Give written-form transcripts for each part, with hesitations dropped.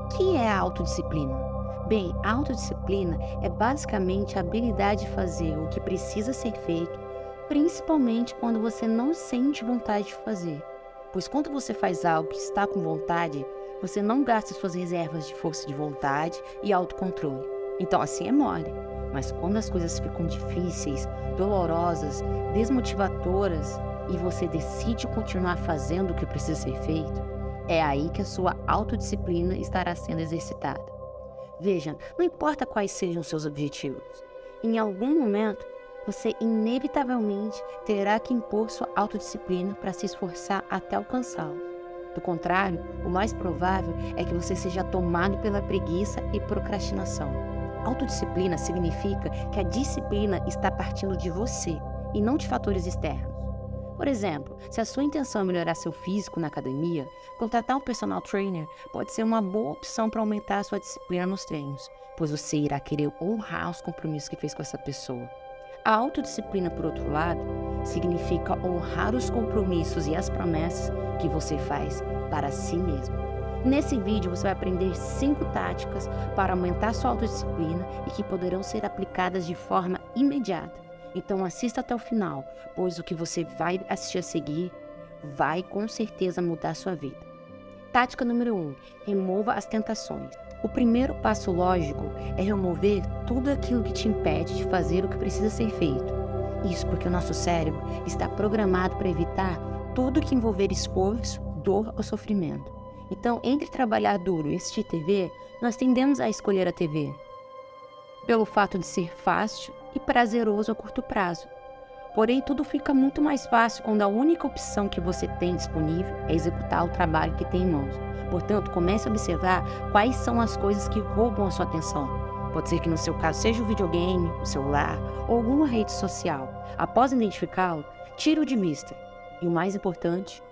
que é a autodisciplina? Bem, a autodisciplina é basicamente a habilidade de fazer o que precisa ser feito, principalmente quando você não sente vontade de fazer. Pois quando você faz algo que está com vontade, você não gasta suas reservas de força de vontade e autocontrole. Então assim é mole. Mas quando as coisas ficam difíceis, dolorosas, desmotivadoras e você decide continuar fazendo o que precisa ser feito, é aí que a sua autodisciplina estará sendo exercitada. Veja, não importa quais sejam seus objetivos, em algum momento você inevitavelmente terá que impor sua autodisciplina para se esforçar até alcançá-lo. Do contrário, o mais provável é que você seja tomado pela preguiça e procrastinação. Autodisciplina significa que a disciplina está partindo de você e não de fatores externos. Por exemplo, se a sua intenção é melhorar seu físico na academia, contratar um personal trainer pode ser uma boa opção para aumentar a sua disciplina nos treinos, pois você irá querer honrar os compromissos que fez com essa pessoa. A autodisciplina, por outro lado, significa honrar os compromissos e as promessas que você faz para si mesmo. Nesse vídeo você vai aprender 5 táticas para aumentar sua autodisciplina e que poderão ser aplicadas de forma imediata. Então assista até o final, pois o que você vai assistir a seguir vai com certeza mudar sua vida. Tática número 1. Remova as tentações. O primeiro passo lógico é remover tudo aquilo que te impede de fazer o que precisa ser feito. Isso porque o nosso cérebro está programado para evitar tudo que envolver esforço, dor ou sofrimento. Então, entre trabalhar duro e assistir TV, nós tendemos a escolher a TV, pelo fato de ser fácil e prazeroso a curto prazo. Porém, tudo fica muito mais fácil quando a única opção que você tem disponível é executar o trabalho que tem em mãos. Portanto, comece a observar quais são as coisas que roubam a sua atenção. Pode ser que no seu caso seja o videogame, o celular ou alguma rede social. Após identificá-lo, tire-o de vista. E o mais importante,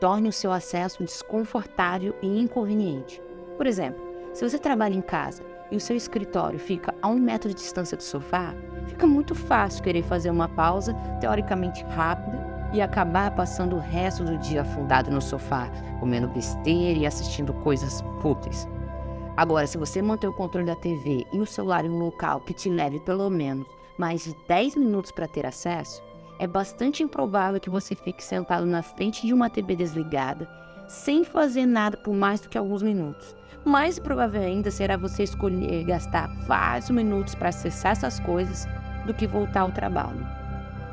torne o seu acesso desconfortável e inconveniente. Por exemplo, se você trabalha em casa e o seu escritório fica a 1 metro de distância do sofá, fica muito fácil querer fazer uma pausa teoricamente rápida e acabar passando o resto do dia afundado no sofá, comendo besteira e assistindo coisas fúteis. Agora, se você manter o controle da TV e o celular em um local que te leve pelo menos mais de 10 minutos para ter acesso, é bastante improvável que você fique sentado na frente de uma TV desligada, sem fazer nada por mais do que alguns minutos. Mais provável ainda será você escolher gastar vários minutos para acessar essas coisas do que voltar ao trabalho.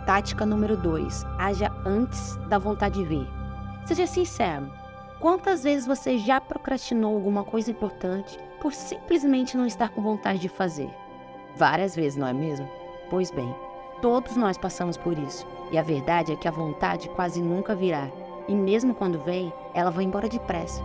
Tática número 2. Haja antes da vontade de vir. Seja sincero, quantas vezes você já procrastinou alguma coisa importante por simplesmente não estar com vontade de fazer? Várias vezes, não é mesmo? Pois bem, todos nós passamos por isso, e a verdade é que a vontade quase nunca virá, e mesmo quando vem, ela vai embora depressa.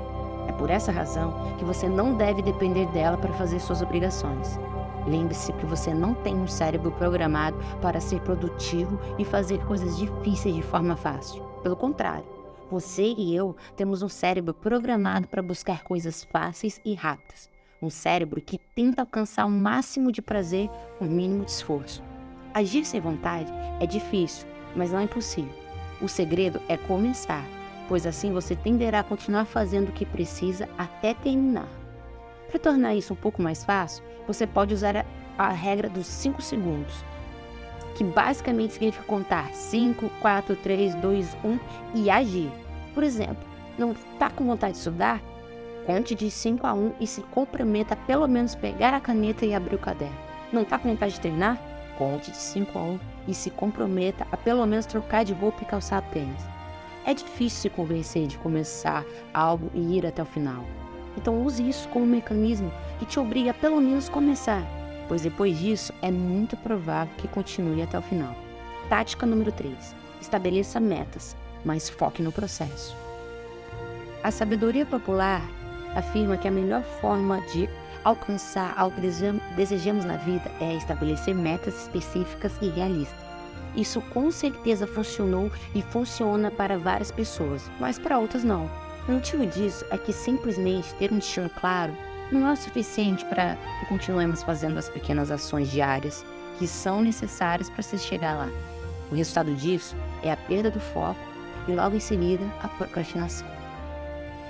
É por essa razão que você não deve depender dela para fazer suas obrigações. Lembre-se que você não tem um cérebro programado para ser produtivo e fazer coisas difíceis de forma fácil. Pelo contrário, você e eu temos um cérebro programado para buscar coisas fáceis e rápidas. Um cérebro que tenta alcançar o máximo de prazer com o mínimo de esforço. Agir sem vontade é difícil, mas não é impossível. O segredo é começar, pois assim você tenderá a continuar fazendo o que precisa até terminar. Para tornar isso um pouco mais fácil, você pode usar a regra dos 5 segundos, que basicamente significa contar 5, 4, 3, 2, 1 e agir. Por exemplo, não está com vontade de estudar? Conte de 5 a 1 e se comprometa a pelo menos pegar a caneta e abrir o caderno. Não está com vontade de treinar? Conte de 5 a 1 e se comprometa a pelo menos trocar de roupa e calçar tênis. É difícil se convencer de começar algo e ir até o final. Então use isso como um mecanismo que te obriga a pelo menos começar, pois depois disso é muito provável que continue até o final. Tática número 3. Estabeleça metas, mas foque no processo. A sabedoria popular afirma que a melhor forma de alcançar algo que desejamos na vida é estabelecer metas específicas e realistas. Isso com certeza funcionou e funciona para várias pessoas, mas para outras não. O motivo disso é que simplesmente ter um destino claro não é o suficiente para que continuemos fazendo as pequenas ações diárias que são necessárias para se chegar lá. O resultado disso é a perda do foco e logo em seguida a procrastinação.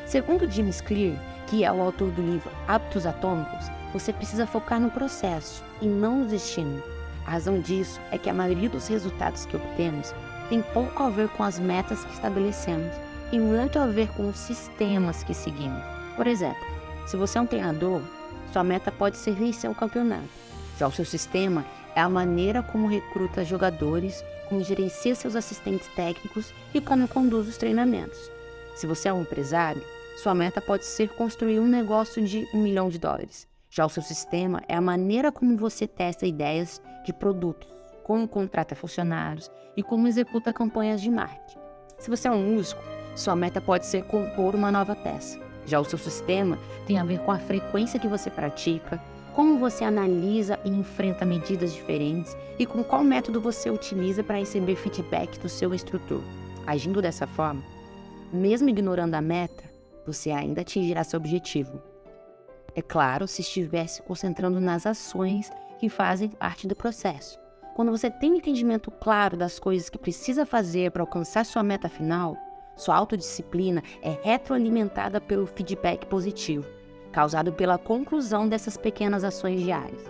Segundo James Clear, que é o autor do livro Hábitos Atômicos, você precisa focar no processo e não no destino. A razão disso é que a maioria dos resultados que obtemos tem pouco a ver com as metas que estabelecemos e muito a ver com os sistemas que seguimos. Por exemplo, se você é um treinador, sua meta pode ser vencer o campeonato. Já o seu sistema é a maneira como recruta jogadores, como gerencia seus assistentes técnicos e como conduz os treinamentos. Se você é um empresário, sua meta pode ser construir um negócio de $1 milhão. Já o seu sistema é a maneira como você testa ideias de produtos, como contrata funcionários e como executa campanhas de marketing. Se você é um músico, sua meta pode ser compor uma nova peça. Já o seu sistema tem a ver com a frequência que você pratica, como você analisa e enfrenta medidas diferentes e com qual método você utiliza para receber feedback do seu instrutor. Agindo dessa forma, mesmo ignorando a meta, você ainda atingirá seu objetivo. É claro, se estiver se concentrando nas ações que fazem parte do processo. Quando você tem um entendimento claro das coisas que precisa fazer para alcançar sua meta final, sua autodisciplina é retroalimentada pelo feedback positivo, causado pela conclusão dessas pequenas ações diárias.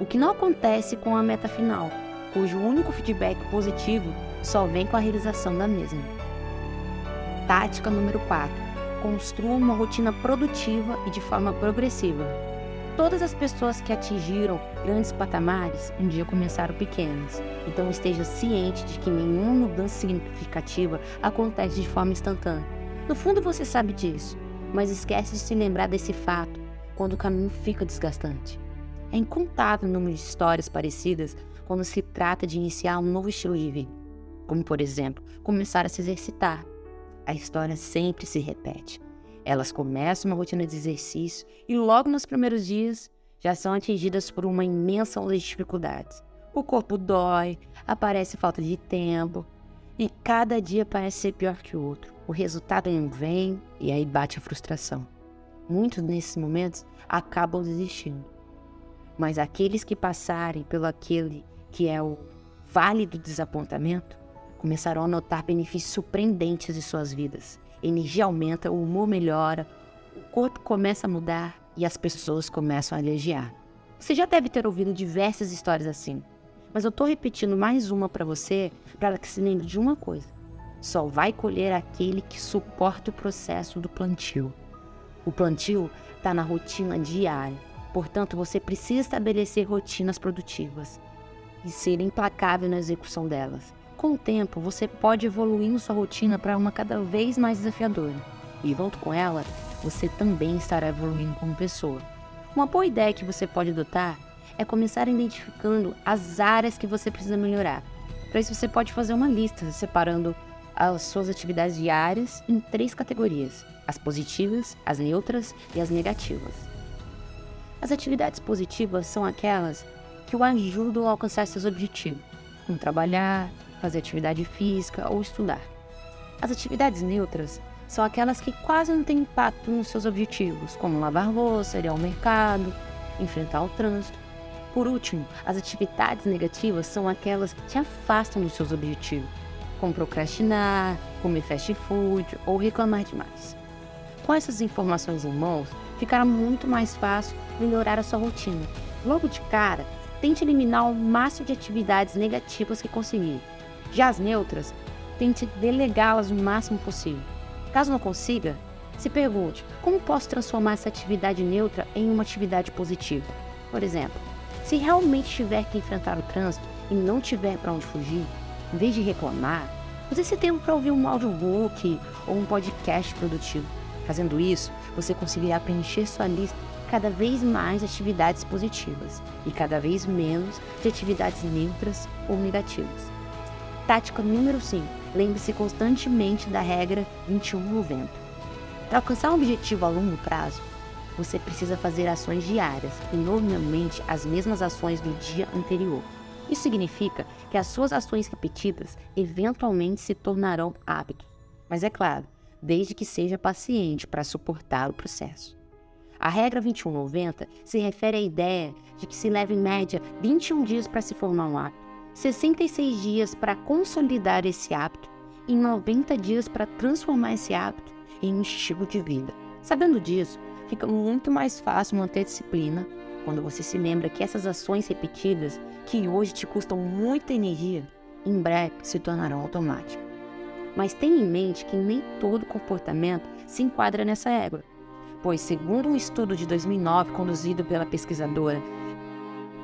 O que não acontece com a meta final, cujo único feedback positivo só vem com a realização da mesma. Tática número 4. Construa uma rotina produtiva e de forma progressiva. Todas as pessoas que atingiram grandes patamares um dia começaram pequenas, então esteja ciente de que nenhuma mudança significativa acontece de forma instantânea. No fundo você sabe disso, mas esquece de se lembrar desse fato quando o caminho fica desgastante. É incontável o número de histórias parecidas quando se trata de iniciar um novo estilo de vida, como por exemplo, começar a se exercitar. A história sempre se repete. Elas começam uma rotina de exercício e logo nos primeiros dias já são atingidas por uma imensa onda de dificuldades. O corpo dói, aparece falta de tempo e cada dia parece ser pior que o outro. O resultado não vem e aí bate a frustração. Muitos nesses momentos acabam desistindo. Mas aqueles que passarem pelo aquele que é o vale do desapontamento começarão a notar benefícios surpreendentes de suas vidas. A energia aumenta, o humor melhora, o corpo começa a mudar e as pessoas começam a elogiar. Você já deve ter ouvido diversas histórias assim, mas eu estou repetindo mais uma para você, para que se lembre de uma coisa. Só vai colher aquele que suporta o processo do plantio. O plantio está na rotina diária, portanto você precisa estabelecer rotinas produtivas e ser implacável na execução delas. Com o tempo, você pode evoluir sua rotina para uma cada vez mais desafiadora. E junto com ela, você também estará evoluindo como pessoa. Uma boa ideia que você pode adotar é começar identificando as áreas que você precisa melhorar. Para isso, você pode fazer uma lista, separando as suas atividades diárias em 3 categorias: as positivas, as neutras e as negativas. As atividades positivas são aquelas que o ajudam a alcançar seus objetivos, como trabalhar, fazer atividade física ou estudar. As atividades neutras são aquelas que quase não têm impacto nos seus objetivos, como lavar louça, ir ao mercado, enfrentar o trânsito. Por último, as atividades negativas são aquelas que te afastam dos seus objetivos, como procrastinar, comer fast food ou reclamar demais. Com essas informações em mãos, ficará muito mais fácil melhorar a sua rotina. Logo de cara, tente eliminar o máximo de atividades negativas que conseguir. Já as neutras, tente delegá-las o máximo possível. Caso não consiga, se pergunte: como posso transformar essa atividade neutra em uma atividade positiva? Por exemplo, se realmente tiver que enfrentar o trânsito e não tiver para onde fugir, em vez de reclamar, use esse tempo para ouvir um audiobook ou um podcast produtivo. Fazendo isso, você conseguirá preencher sua lista cada vez mais de atividades positivas e cada vez menos de atividades neutras ou negativas. Tática número 5. Lembre-se constantemente da regra 21-90. Para alcançar um objetivo a longo prazo, você precisa fazer ações diárias e normalmente as mesmas ações do dia anterior. Isso significa que as suas ações repetidas eventualmente se tornarão hábitos. Mas é claro, desde que seja paciente para suportar o processo. A regra 21-90 se refere à ideia de que se leva em média 21 dias para se formar um hábito, 66 dias para consolidar esse hábito, e 90 dias para transformar esse hábito em um estilo de vida. Sabendo disso, fica muito mais fácil manter disciplina quando você se lembra que essas ações repetidas, que hoje te custam muita energia, em breve se tornarão automáticas. Mas tenha em mente que nem todo comportamento se enquadra nessa regra, pois, segundo um estudo de 2009 conduzido pela pesquisadora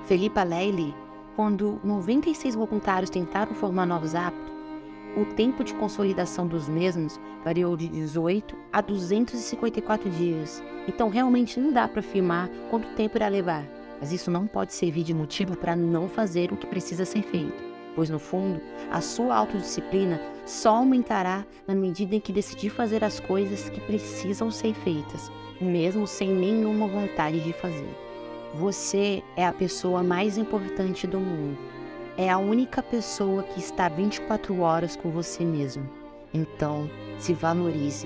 Felipa Leily, quando 96 voluntários tentaram formar novos hábitos, o tempo de consolidação dos mesmos variou de 18 a 254 dias. Então, realmente não dá para afirmar quanto tempo irá levar. Mas isso não pode servir de motivo para não fazer o que precisa ser feito. Pois, no fundo, a sua autodisciplina só aumentará na medida em que decidir fazer as coisas que precisam ser feitas, mesmo sem nenhuma vontade de fazer. Você é a pessoa mais importante do mundo. É a única pessoa que está 24 horas com você mesmo. Então, se valorize.